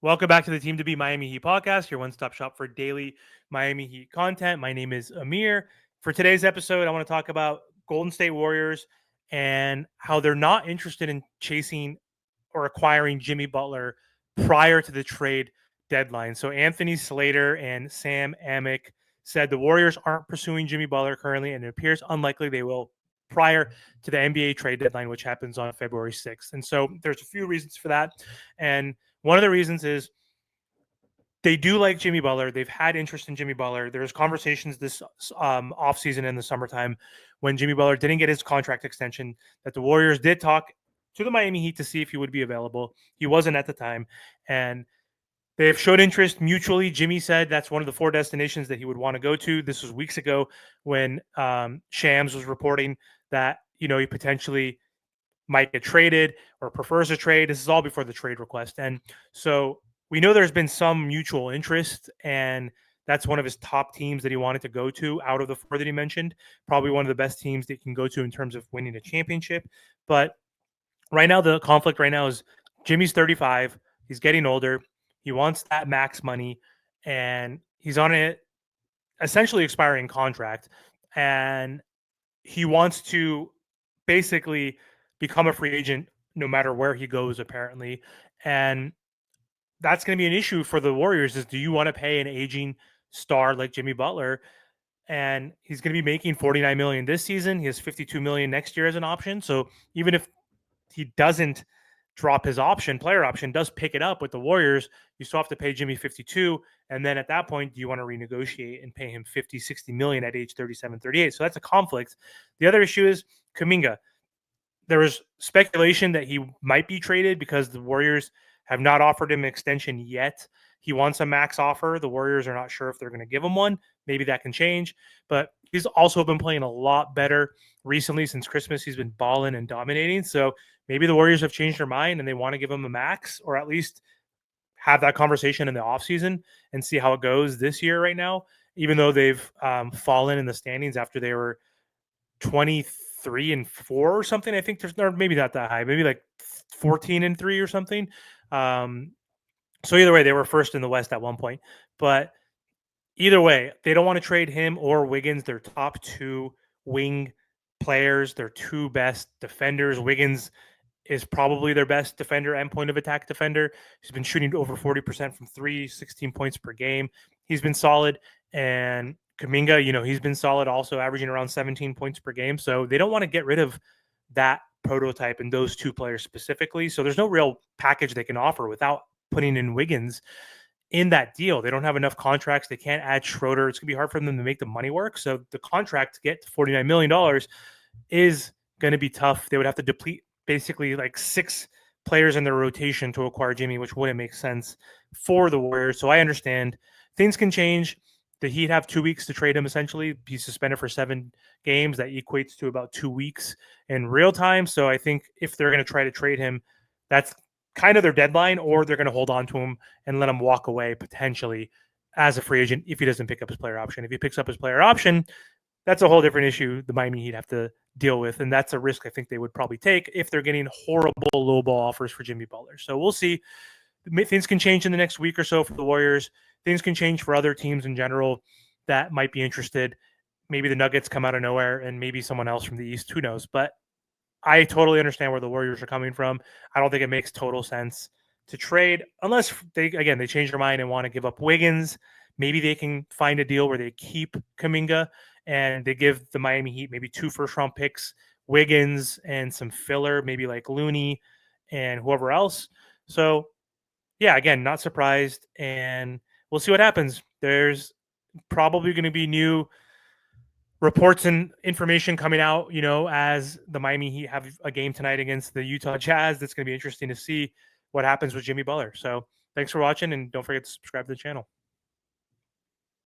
Welcome back to the Team to Beat Miami Heat podcast, your one-stop shop for daily Miami Heat content. My name is Amir. For today's episode, I want to talk about Golden State Warriors and how they're not interested in chasing or acquiring Jimmy Butler prior to the trade deadline. So Anthony Slater and Sam Amick said the Warriors aren't pursuing Jimmy Butler currently, and it appears unlikely they will prior to the NBA trade deadline, which happens on February 6th. And so there's a few reasons for that. And one of the reasons is they do like Jimmy Butler. They've had interest in Jimmy Butler. There's conversations this offseason in the summertime when Jimmy Butler didn't get his contract extension that the Warriors did talk to the Miami Heat to see if he would be available. He wasn't at the time. And they've showed interest mutually. Jimmy said that's one of the 4 destinations that he would want to go to. This was weeks ago when Shams was reporting that, he potentially might get traded or prefers a trade. This is all before the trade request. And so we know there's been some mutual interest, and that's one of his top teams that he wanted to go to out of the 4 that he mentioned. Probably one of the best teams that he can go to in terms of winning a championship. But right now, the conflict right now is Jimmy's 35. He's getting older. He wants that max money, and he's on an essentially expiring contract. And he wants to basically become a free agent no matter where he goes, apparently. And that's going to be an issue for the Warriors is, do you want to pay an aging star like Jimmy Butler? And he's going to be making $49 million this season. He has $52 million next year as an option. So even if he doesn't drop his player option, does pick it up with the Warriors, you still have to pay Jimmy 52. And then at that point, do you want to renegotiate and pay him 50, 60 million at age 37, 38? So that's a conflict. The other issue is Kuminga. There was speculation that he might be traded because the Warriors have not offered him an extension yet. He wants a max offer. The Warriors are not sure if they're going to give him one. Maybe that can change. But he's also been playing a lot better recently since Christmas. He's been balling and dominating. So maybe the Warriors have changed their mind and they want to give him a max, or at least have that conversation in the offseason and see how it goes this year right now, even though they've fallen in the standings after they were 23-4 or something. I think there's maybe not that high, maybe like 14-3 or something. So either way, they were first in the West at one point. But either way, they don't want to trade him or Wiggins, their top 2 wing players, their 2 best defenders. Wiggins is probably their best defender and point of attack defender. He's been shooting over 40% from 3, 16 points per game. He's been solid. And Kuminga, he's been solid also, averaging around 17 points per game. So they don't want to get rid of that prototype and those 2 players specifically. So there's no real package they can offer without putting in Wiggins in that deal. They don't have enough contracts. They can't add Schroeder. It's going to be hard for them to make the money work. So the contract to get to $49 million is going to be tough. They would have to deplete basically like 6 players in their rotation to acquire Jimmy, which wouldn't make sense for the Warriors. So I understand things can change. The Heat have 2 weeks to trade him, essentially. He's suspended for 7 games. That equates to about 2 weeks in real time. So I think if they're going to try to trade him, that's kind of their deadline, or they're going to hold on to him and let him walk away potentially as a free agent if he doesn't pick up his player option. If he picks up his player option, that's a whole different issue the Miami Heat have to deal with, and that's a risk I think they would probably take if they're getting horrible lowball offers for Jimmy Butler. So we'll see. Things can change in the next week or so for the Warriors. Things can change for other teams in general that might be interested. Maybe the Nuggets come out of nowhere and maybe someone else from the East. Who knows? But I totally understand where the Warriors are coming from. I don't think it makes total sense to trade unless they change their mind and want to give up Wiggins. Maybe they can find a deal where they keep Kuminga and they give the Miami Heat maybe 2 first-round picks, Wiggins, and some filler, maybe like Looney and whoever else. So, yeah, again, not surprised, and we'll see what happens. There's probably going to be new reports and information coming out, as the Miami Heat have a game tonight against the Utah Jazz. That's going to be interesting to see what happens with Jimmy Butler. So thanks for watching, and don't forget to subscribe to the channel.